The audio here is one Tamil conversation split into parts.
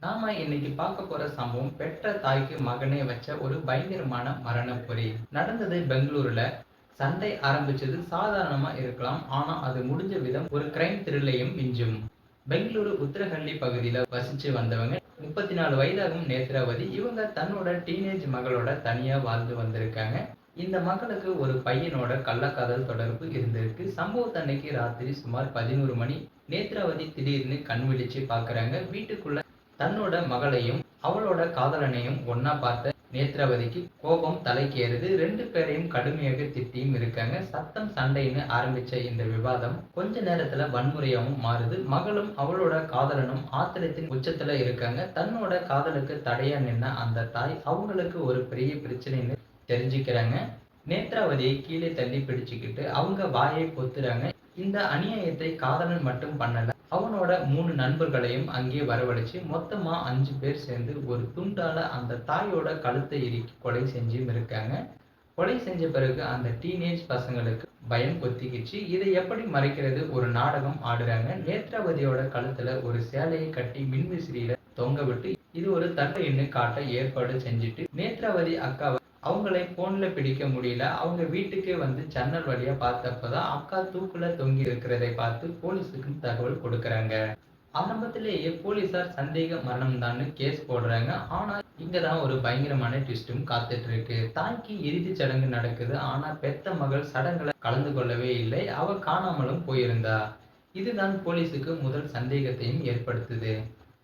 நாம இன்னைக்கு பார்க்க போற சம்பவம் பெற்ற தாய்க்கு மகனே வச்ச ஒரு பயங்கரமான மரணப்பொறி. நடந்தது பெங்களூருல. சண்டை ஆரம்பிச்சது சாதாரணமா இருக்கலாம். ஆனா அது முடிஞ்ச விதம் ஒரு கிரைம் த்ரில்லையும் மிஞ்சும். பெங்களூரு உத்தரஹள்ளி பகுதியில வசிச்சு வந்தவங்க 34 வயதாகும் நேத்ராவதி. இவங்க தன்னோட டீனேஜ் மகளோட தனியா வாழ்ந்து வந்திருக்காங்க. இந்த மகளுக்கு ஒரு பையனோட கள்ளக்காதல் தொடர்பு இருந்திருக்கு. சம்பவத்தன்னைக்கு ராத்திரி சுமார் 11 மணி. நேத்ராவதி திடீர்னு கண் விழிச்சு பார்க்கறாங்க. வீட்டுக்குள்ள தன்னோட மகளையும் அவளோட காதலனையும் ஒண்ணா பார்த்த நேத்ராவதிக்கு கோபம் தலைக்கு ஏறுது. 2 பேரையும் கடுமையாக திட்டியும் இருக்காங்க. சத்தம் சண்டைன்னு ஆரம்பிச்ச இந்த விவாதம் கொஞ்ச நேரத்துல வன்முறையாவும் மாறுது. மகளும் அவளோட காதலனும் ஆத்திரத்தின் உச்சத்துல இருக்காங்க. தன்னோட காதலுக்கு தடையா நின்ன அந்த தாய் அவங்களுக்கு ஒரு பெரிய பிரச்சனைன்னு தெரிஞ்சுக்கிறாங்க. நேத்ராவதியை கீழே தள்ளி பிடிச்சுக்கிட்டு அவங்க வாயை பொத்துறாங்க. இந்த அநியாயத்தை காதலன் மட்டும் பண்ணல. அவனோட 3 நண்பர்களையும் அங்கே வரவழைச்சு மொத்தமா 5 பேர் சேர்ந்து ஒரு துண்டால அந்த தாயோட கழுத்தை இறுக்கி கொலை செஞ்சும் இருக்காங்க. கொலை செஞ்ச பிறகு அந்த டீனேஜ் பசங்களுக்கு பயம் கொத்திக்கிச்சு. இதை எப்படி மறைக்கிறது? ஒரு நாடகம் ஆடுறாங்க. நேத்ராவதியோட கழுத்துல ஒரு சேலையை கட்டி மின்விசிறியில தொங்க விட்டு இது ஒரு தற்கொலைன்னு காட்ட ஏற்பாடு செஞ்சுட்டு நேத்ராவதி அக்காவை அவங்களை போன்ல பிடிக்க முடியல. அவங்க வீட்டுக்கே வந்து ஜன்னல் வழியா பார்த்தப்பதான் அக்கா தூக்குல தொங்கி இருக்கிறதை பார்த்து போலீஸுக்கு தகவல் கொடுக்கறாங்க. ஆரம்பத்திலேயே போலீசார் சந்தேக மரணம்தான்னு கேஸ் போடுறாங்க. ஆனா இங்கதான் ஒரு பயங்கரமான ட்விஸ்டும் காத்துட்டு இருக்கு. தாய்க்கு இறுதிச் சடங்கு நடக்குது. ஆனா பெத்த மகள் சடங்குல கலந்து கொள்ளவே இல்லை. அவ காணாமலும் போயிருந்தா. இதுதான் போலீசுக்கு முதல் சந்தேகத்தையும் ஏற்படுத்துது.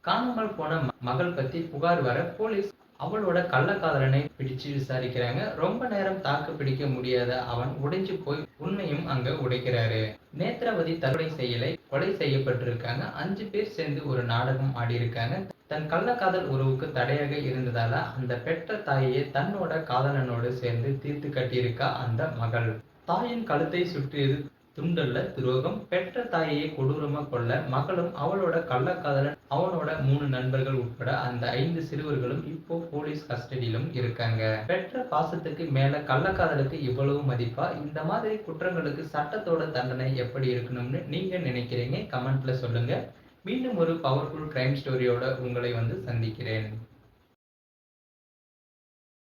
காணாமல் போன மகள் பத்தி புகார் வர போலீஸ் அவளோட கள்ளக்காதலனை பிடிச்சு விசாரிக்கிறாங்க. ரொம்ப நேரம் தாக்கு பிடிக்க முடியாத அவன் உடைஞ்சு போய் உண்மையும் அங்க உடைக்கிறாரு. நேத்ராவதி தற்கொலை செய்யலை, கொலை செய்யப்பட்டிருக்காங்க. 5 பேர் சேர்ந்து ஒரு நாடகம் ஆடியிருக்காங்க. தன் கள்ளக்காதல் உறவுக்கு தடையாக இருந்ததால அந்த பெற்ற தாயையே தன்னோட காதலனோடு சேர்ந்து தீர்த்து கட்டியிருக்கா அந்த மகள். தாயின் கழுத்தை சுற்றியது துண்டல்ல துரோகம். பெற்ற தாயையே கொடூரமா கொல்ல மகளும் அவளோட கள்ளக்காதலன் அவனோட 3 நண்பர்கள் உட்பட அந்த 5 சிறுவர்களும் இப்போ போலீஸ் கஸ்டடியிலும் இருக்காங்க. பெற்ற பாசத்துக்கு மேல கள்ளக்காதலுக்கு இவ்வளவு மதிப்பா? இந்த மாதிரி குற்றங்களுக்கு சட்டத்தோட தண்டனை எப்படி இருக்கணும்னு நீங்க நினைக்கிறீங்க? கமெண்ட்ல சொல்லுங்க. மீண்டும் ஒரு பவர்ஃபுல் கிரைம் ஸ்டோரியோட உங்களை வந்து சந்திக்கிறேன்.